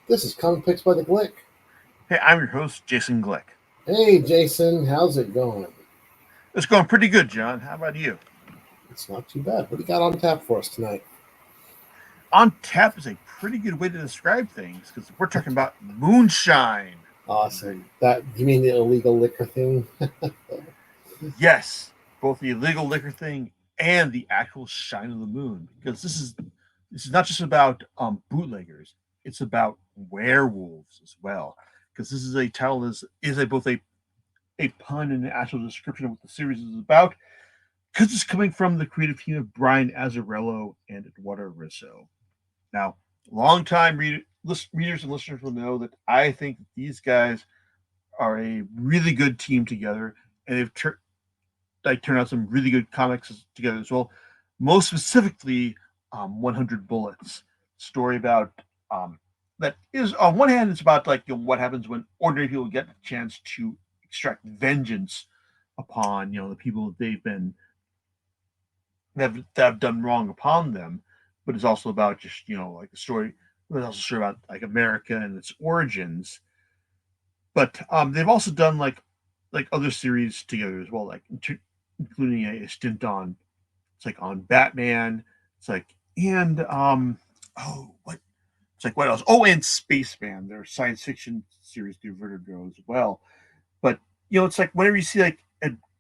This is Comic Picks by the Glick. Hey, I'm your host, Jason Glick. Hey, Jason, how's it going? It's going pretty good, John. How about you? It's not too bad. What do you got on tap for us tonight? On tap is a pretty good way to describe things because we're talking about moonshine. Awesome. That you mean the illegal liquor thing? Yes, both the illegal liquor thing and the actual shine of the moon. Because this is not just about bootleggers; it's about werewolves as well. Because this is a title is a both a pun and an actual description of what the series is about. Because it's coming from the creative team of Brian Azzarello and Eduardo Risso. Now, longtime readers and listeners will know that I think that these guys are a really good team together, and they've turned out some really good comics together as well. Most specifically, 100 Bullets, story about that is on one hand it's about what happens when ordinary people get a chance to extract vengeance upon the people that that have done wrong upon them, but it's also about just like the story. It's also a story about like America and its origins. But they've also done like other series together as well, like including a stint on it's like on Batman. It's like and what it's like what else? Oh, and Spaceman, their science fiction series through Vertigo as well. But it's like whenever you see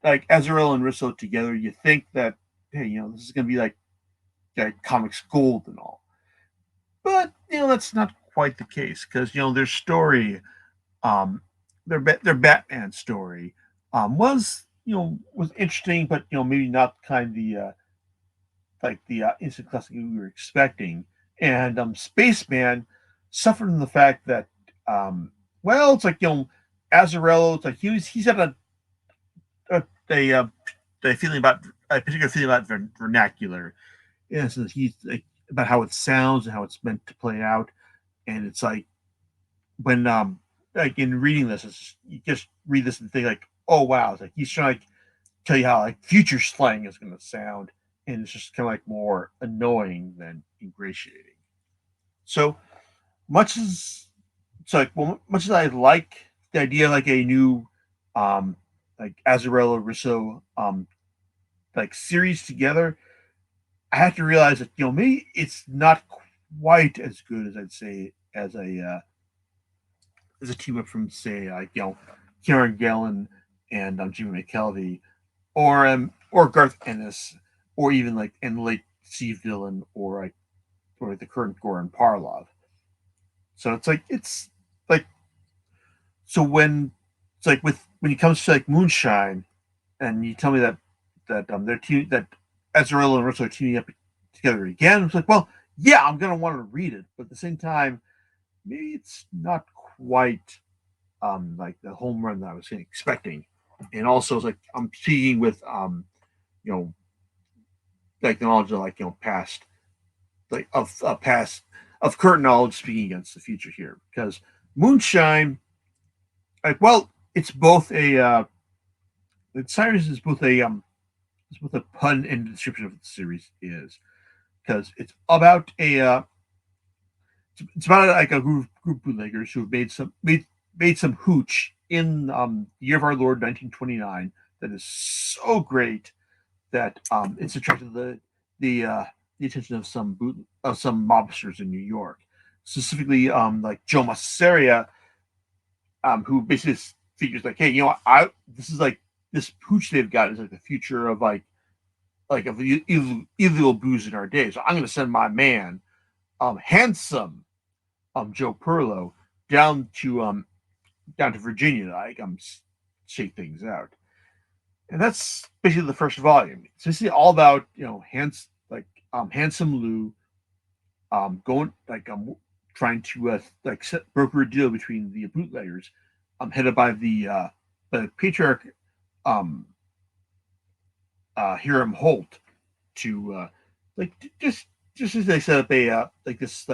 like Azrael and Risso together, you think that hey, this is gonna be like comics gold and all. But that's not quite the case because their story, um, their Batman story, was was interesting, but maybe not kind of the like the instant classic we were expecting. And Spaceman suffered from the fact that well, it's like Azarello, it's like he's had a, a, uh, a feeling about a particular feeling about vernacular. Yeah, so he's like about how it sounds and how it's meant to play out, and it's like when like in reading this, you just read this and think like, oh wow, it's like he's trying to tell you how like future slang is going to sound, and it's just kind of like more annoying than ingratiating. So much as much as I like the idea of like a new like Azarello Risso like series together, I have to realize that maybe it's not quite as good as I'd say as a team up from say like Kieran Gillen and Jimmy McKelvey or Garth Ennis or even like and late Steve Dillon or the current Goran Parlov. So it's like so when it's like with when it comes to like Moonshine and you tell me that their team that Azarello and Russo are teaming up together again, it's like well yeah I'm gonna want to read it, but at the same time maybe it's not quite like the home run that I was expecting. And also, it's like I'm speaking with you know, like the knowledge of like past like of past of current knowledge speaking against the future here because Moonshine, like well, it's both a Cyrus is both a it's both a pun and a description of what the series is because it's about a it's about like a group of bootleggers who have made some hooch in the year of our Lord 1929 that is so great that it's attracted the attention of some mobsters in New York, specifically like Joe Masseria, who basically figures like, hey, I this is like this hooch they've got is like the future of of illegal booze in our day. So I'm going to send my man, handsome Joe Perlo, down to Virginia to shake things out. And that's basically the first volume. It's basically all about handsome Lou going trying to broker a deal between the bootleggers, headed by the patriarch um Hiram Holt to like just as they set up a this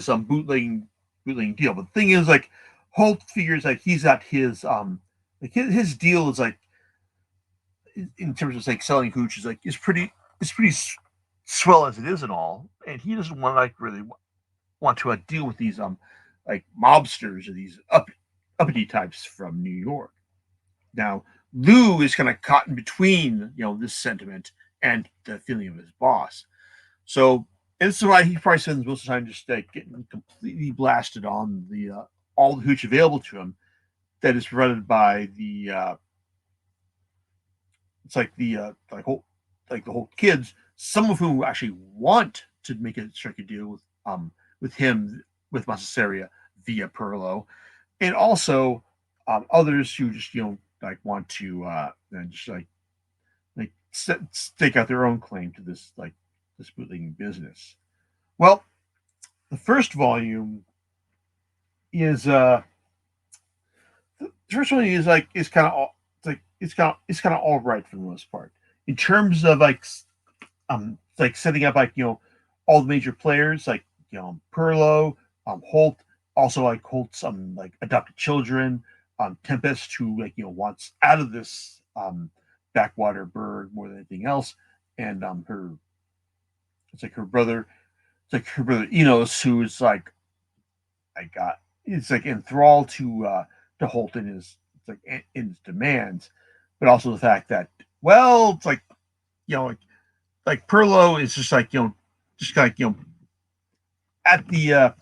bootlegging deal. But the thing is like Holt figures like he's at his like his deal is like in terms of like selling hooch is it's pretty swell as it is and all, and he doesn't want to like really. want to deal with these like mobsters or these uppity types from New York. Now, Lou is kind of caught in between, this sentiment and the feeling of his boss. So, and this is why he probably spends most of the time just getting completely blasted on the all the hooch available to him that is provided by the it's like the whole kids, some of whom actually want to make a strike a deal with him with Massaseria via Perlo, and also others who just like want to just stake out their own claim to this bootlegging business. Well, the first volume is the first one is like is kind of it's kind of all right for the most part in terms of setting up all the major players like Perlo, Holt, also like Holt's adopted children, Tempest, who wants out of this backwater burg more than anything else, and her it's like her brother Enos, who's got it's like enthralled to Holt in his in his demands, but also the fact that it's like Perlo is just just like at the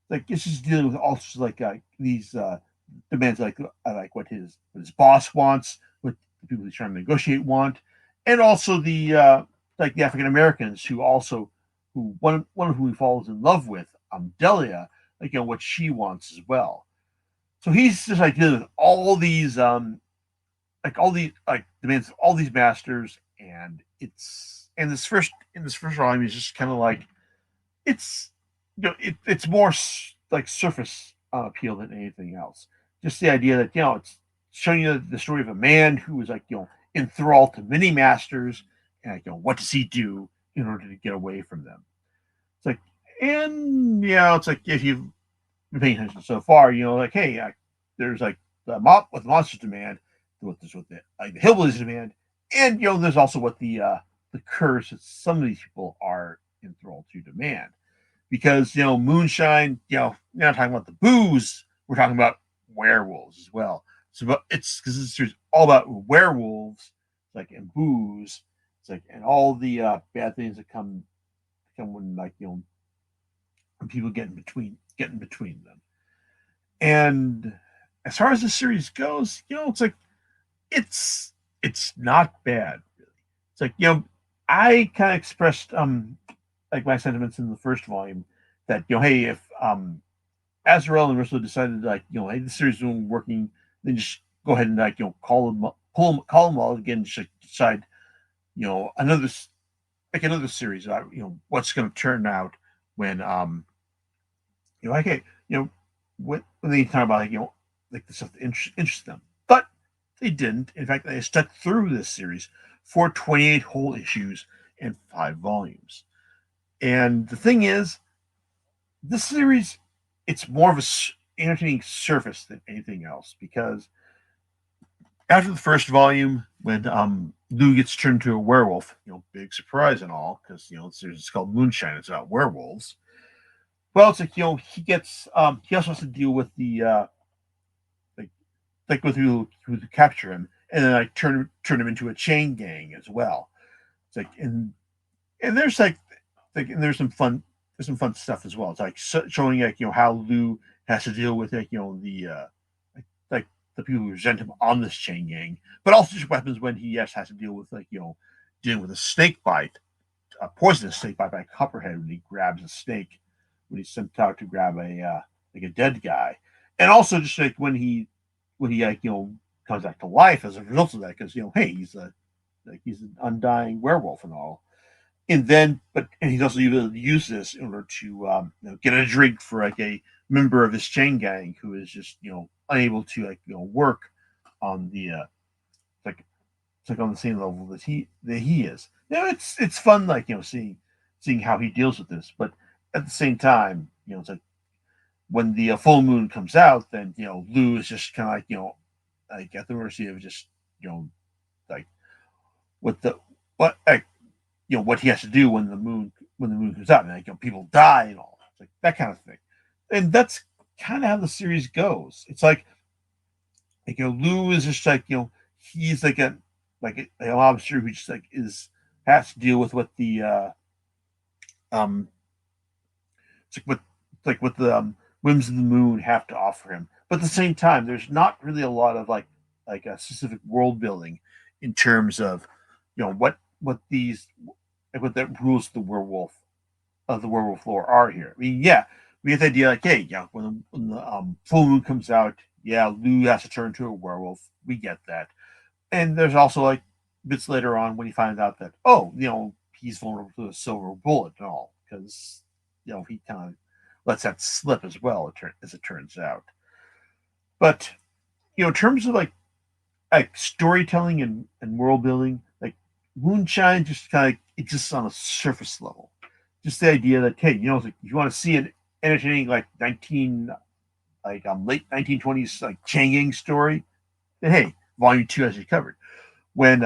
it's just dealing with also these demands like what his boss wants, what the people he's trying to negotiate want, and also the African Americans who one of whom he falls in love with, Delia, what she wants as well. So he's just dealing with all these all these demands of all these masters, and this first volume is just kind of it's it's more surface appeal than anything else. Just the idea that it's showing you the story of a man who is enthralled to many masters, and what does he do in order to get away from them. It's like, and it's like if you've been paying attention so far, hey, there's what the monsters demand, what the hillbillies demand, and there's also what the curse that some of these people are enthralled to demand. Because Moonshine, we're not talking about the booze, we're talking about werewolves as well. So it's because this is all about werewolves, and booze, and all the bad things that come when when people get in between them. And as far as the series goes, it's it's not bad really. It's I kind of expressed my sentiments in the first volume that hey, if Azrael and Russell decided hey, the series isn't working, then just go ahead and call them all again, just decide another another series about what's going to turn out when okay, when they talk about the stuff that interests them, but they didn't. In fact, they stuck through this series for 28 whole issues and 5 volumes. And the thing is, this series, it's more of a entertaining surface than anything else, because after the first volume, when Lou gets turned into a werewolf, big surprise and all, because the series is called Moonshine, it's about werewolves. Well, it's he gets he also has to deal with the like with who capture him, and then turn him into a chain gang as well. It's and there's and there's some fun stuff as well. It's showing how Lou has to deal with the like the people who resent him on this chain gang, but also just what happens when he has to deal with dealing with a snake bite, a poisonous snake bite by a copperhead when he grabs a snake when he's sent out to grab a dead guy, and also just when he comes back to life as a result of that, because hey, he's an undying werewolf and all. And then, and he's also able to use this in order to get a drink for a member of his chain gang who is just unable to work on the like on the same level that he is. It's fun seeing how he deals with this, but at the same time, it's when the full moon comes out, then Lou is just kind of at the mercy of just like what the what what he has to do when the moon comes out, and people die and all. It's that kind of thing. And that's kind of how the series goes. It's like Lou is just like he's like a lobster who just like is has to deal with what the um it's like what the whims of the moon have to offer him. But at the same time, there's not really a lot of like a specific world building in terms of what these like what the rules of the werewolf lore are here. I mean, yeah, we get the idea like, hey, yeah, when the full moon comes out, yeah, Lou has to turn into a werewolf. We get that, and there's also like bits later on when he finds out that he's vulnerable to a silver bullet and all because he kind of lets that slip as well as it turns out. But in terms of like storytelling and world building, like Moonshine just kind of exists on a surface level. Just the idea that hey, if you want to see an entertaining like late 1920s like Changing story, then hey, Volume Two has you covered. When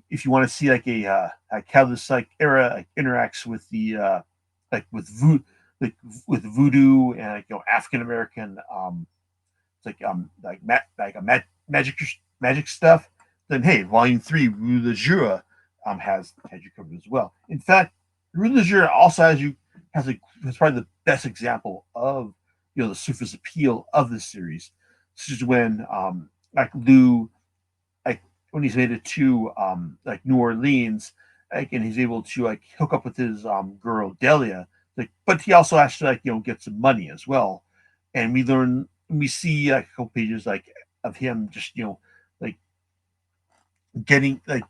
if you want to see like how this like era like interacts with the like with voodoo like with voodoo and African American like a magic stuff, then hey, Volume Three, Rue de Jura, has you covered as well. In fact, Rue de Jura also has probably the best example of the surface appeal of this series. This is when like Lou like when he's made it to like New Orleans, like and he's able to like hook up with his girl Delia, like but he also has to like get some money as well, and we see like a couple pages like of him just like getting like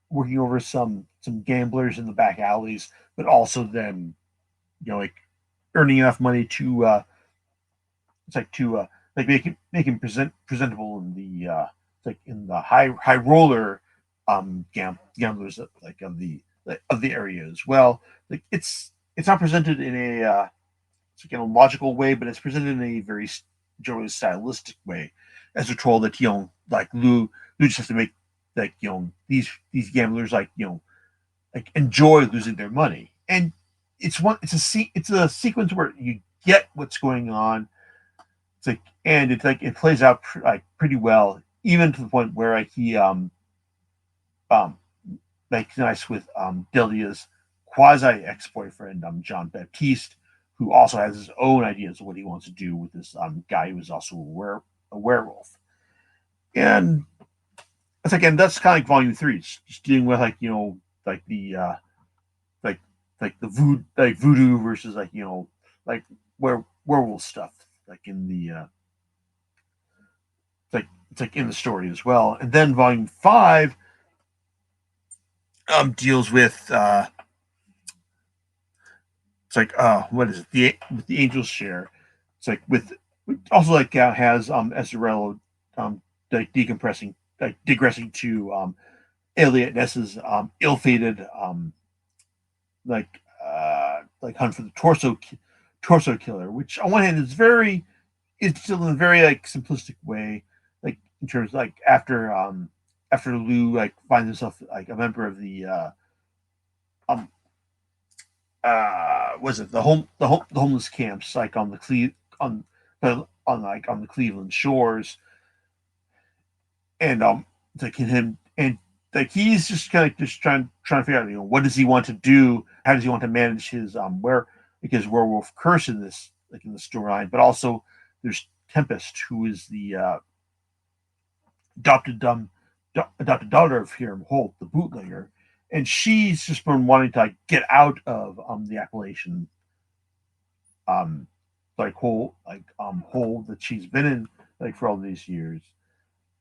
working over some gamblers in the back alleys, but also then like earning enough money to it's like to like make him presentable in the like in the high roller gamblers of the area as well. Like it's not presented in a it's like in a logical way, but it's presented in a very generally stylistic way, as we're told that like Lou just has to make like these gamblers like enjoy losing their money, and it's a sequence where you get what's going on. It's like and it's like it plays out like pretty well, even to the point where like he um like nice with Delia's quasi ex boyfriend John Baptiste, who also has his own ideas of what he wants to do with this guy who is also a werewolf. And it's like and that's kind of like Volume Three, it's just dealing with like like the like the voodoo versus like like werewolf stuff like in the it's like in the story as well. And then Volume Five deals with it's like what is it the with the angels share. It's like with also like has Ezerello like decompressing like digressing to Elliot Ness's ill-fated like hunt for the torso killer, which on one hand is very it's still in a very like simplistic way, like in terms of, like after Lou like finds himself like a member of the um was it the homeless camps like on the on the Cleveland shores, and it's like him and like he's just kind of just trying to figure out what does he want to do, how does he want to manage his because werewolf curse in this like in the storyline, but also there's Tempest, who is the adopted adopted daughter of Hiram Holt, the bootlegger, and she's just been wanting to like, get out of the Appalachian um hole that she's been in like for all these years,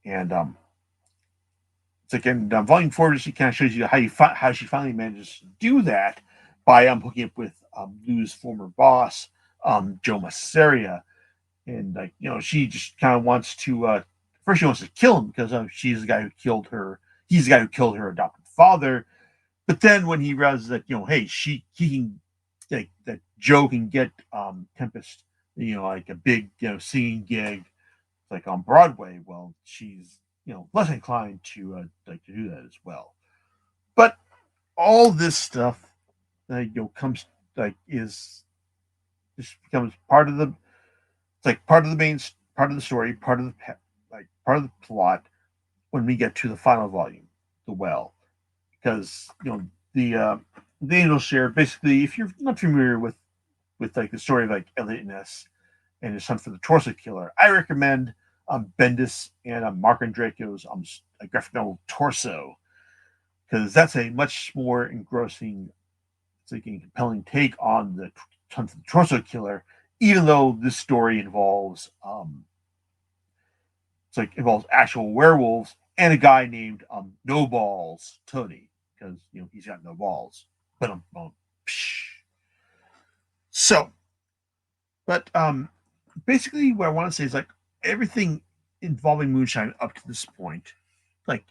and it's like in Volume Four, she kind of shows you how she finally manages to do that by hooking up with Lou's former boss, Joe Masseria, and like she just kind of wants to first she wants to kill him because she's the guy who killed her. He's the guy who killed her adopted father. But then when he realizes that hey he can like that Joe can get Tempest like a big singing gig like on Broadway, well she's less inclined to like to do that as well. But all this stuff comes like is just becomes part of the it's like part of the main part of the story, part of the part of the plot when we get to the final volume, the well, because the angel share basically. If you're not familiar with like the story of like Elliot Ness and his hunt for the torso killer, I recommend Bendis and Mark Andreko's graphic novel Torso, because that's a much more engrossing, it's like a compelling take on the hunt for the torso killer. Even though this story involves actual werewolves and a guy named No Balls Tony, because he's got no balls. But so, but basically what I want to say is like everything involving Moonshine up to this point, like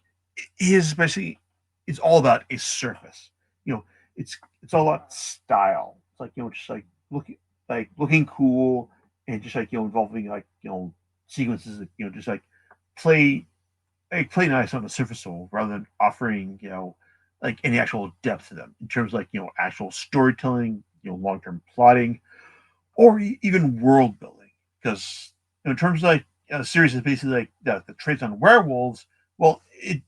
his especially, it's all about a surface. You know, it's all about style. It's like just looking cool, and just like involving like sequences that just play play nice on the surface level rather than offering like any actual depth to them in terms of like actual storytelling, long term plotting, or even world building. Because in terms of like a series is basically like the traits on werewolves, well, it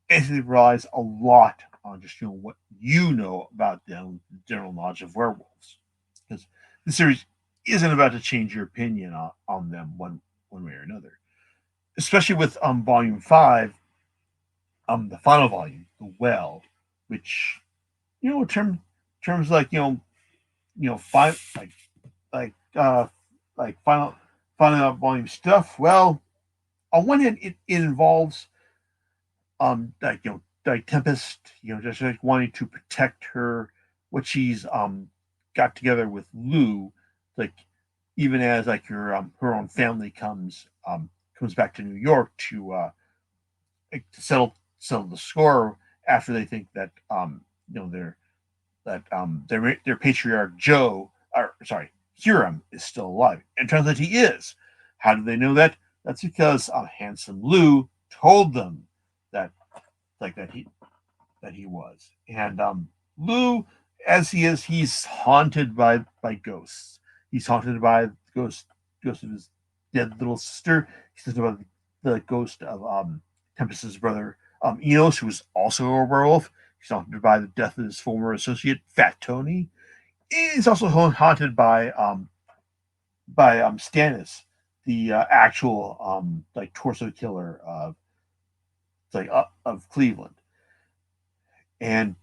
basically relies a lot on just what you know about them, general knowledge of werewolves. Because the series isn't about to change your opinion on them one way or another. Especially with volume 5, the final volume, the well, which in terms like five like uh like final volume stuff. Well, on one hand, it involves like Tempest, just like wanting to protect her, what she's got together with Lou, like even as like her own family comes back to New York to settle the score after they think that their patriarch Joe, or sorry, Huram is still alive. And it turns out he is. How do they know that? That's because handsome Lou told them that that he was. And Lou, as he is, he's haunted by ghosts. He's haunted by the ghost of his dead little sister. He's haunted by the ghost of Tempest's brother Enos, who was also a werewolf. He's haunted by the death of his former associate Fat Tony. He's also haunted by Stannis, the actual like torso killer of Cleveland. And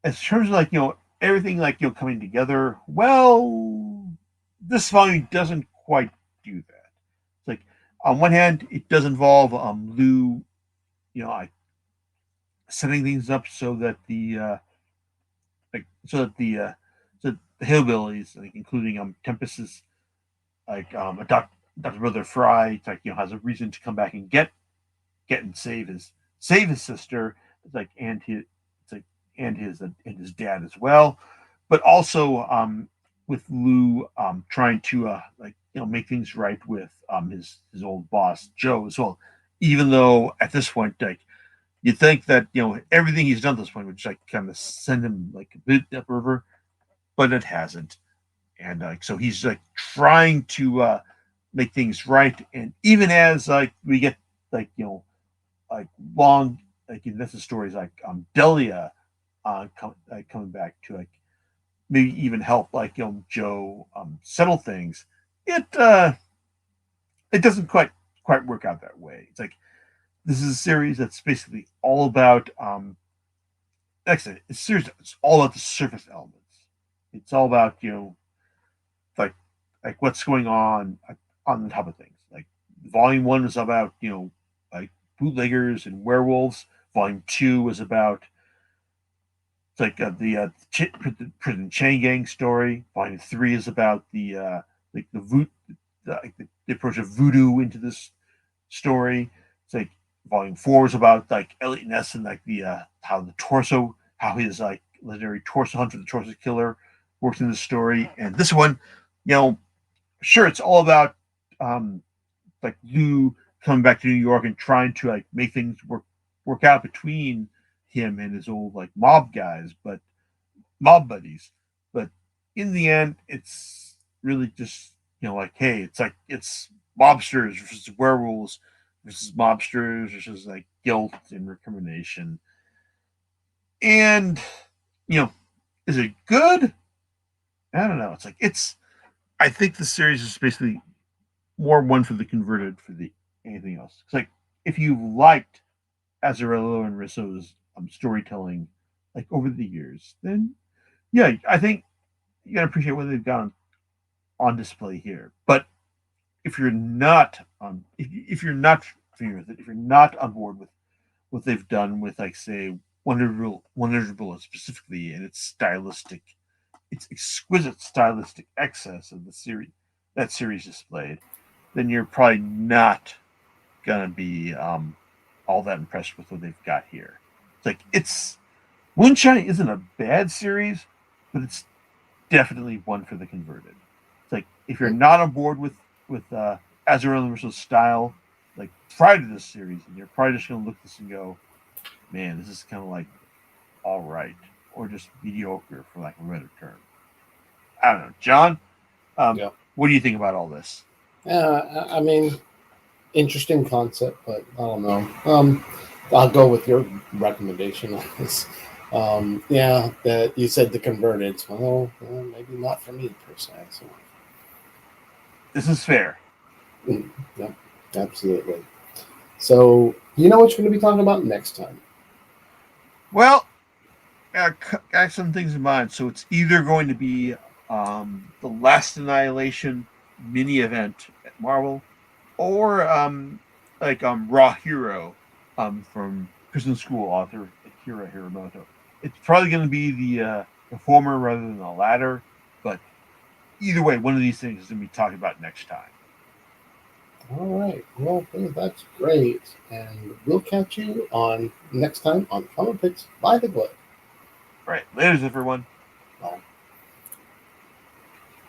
in terms of like everything like coming together, well, this volume doesn't quite do that. It's like on one hand, it does involve Lou, like setting things up so that like so that so the hillbillies, like including Tempest's adopted brother Fry, it's like has a reason to come back and get and save his sister. It's like it's like and his dad as well, but also with Lou trying to make things right with his old boss Joe as well. Even though at this point, like you think that everything he's done at this point would just like kind of send him like a bit upriver, but it hasn't. And so he's like trying to make things right. And even as like we get like like long like invested stories like Delia coming back to like maybe even help like Joe settle things, it it doesn't quite work out that way. It's like this is a series that's basically all about like I said, it's serious. It's all about the surface elements. It's all about like what's going on the top of things. Like volume 1 is about like bootleggers and werewolves. Volume 2 was about like prison chain gang story. Volume 3 is about like the approach of voodoo into this story. It's like volume 4 is about like Elliot Ness and like the how his like legendary torso hunter, the torso killer, works in the story. And this one, sure, it's all about um like Lou coming back to New York and trying to like make things work out between him and his old like mob buddies. But in the end, it's really just like, hey, it's mobsters versus werewolves versus mobsters versus like guilt and recrimination. And you know, is it good? I don't know. It's. I think the series is basically more one for the converted for the anything else. It's like if you liked Azzarello and Risso's storytelling like over the years, then yeah, I think you gotta appreciate what they've got on display here. But if you're not if you're not familiar with it, if you're not on board with what they've done with like say Wonder Bullet specifically and its exquisite stylistic excess of the series that series displayed, then you're probably not gonna be all that impressed with what they've got here. It's Moonshine isn't a bad series, but it's definitely one for the converted. It's like if you're not on board with Azrael Universal's style, like prior to this series, and you're probably just gonna look at this and go, "Man, this is kind of like all right," or just mediocre, for lack of a better term. I don't know, John. Yeah. What do you think about all this? I mean, interesting concept, but I don't know. I'll go with your recommendation on this. Yeah, that you said the converted. Well, maybe not for me per se. So, This is fair. yeah, absolutely. So, you know what you're going to be talking about next time? Well, I got some things in mind. So it's either going to be the Last Annihilation mini event at Marvel, or Raw Hero from Prison School author Akira Hiramoto. It's probably going to be the former rather than the latter, but either way, one of these things is going to be talked about next time. All right. Well, that's great. And we'll catch you on next time on Comic Picks by the Glove. All right, later, everyone. Bye.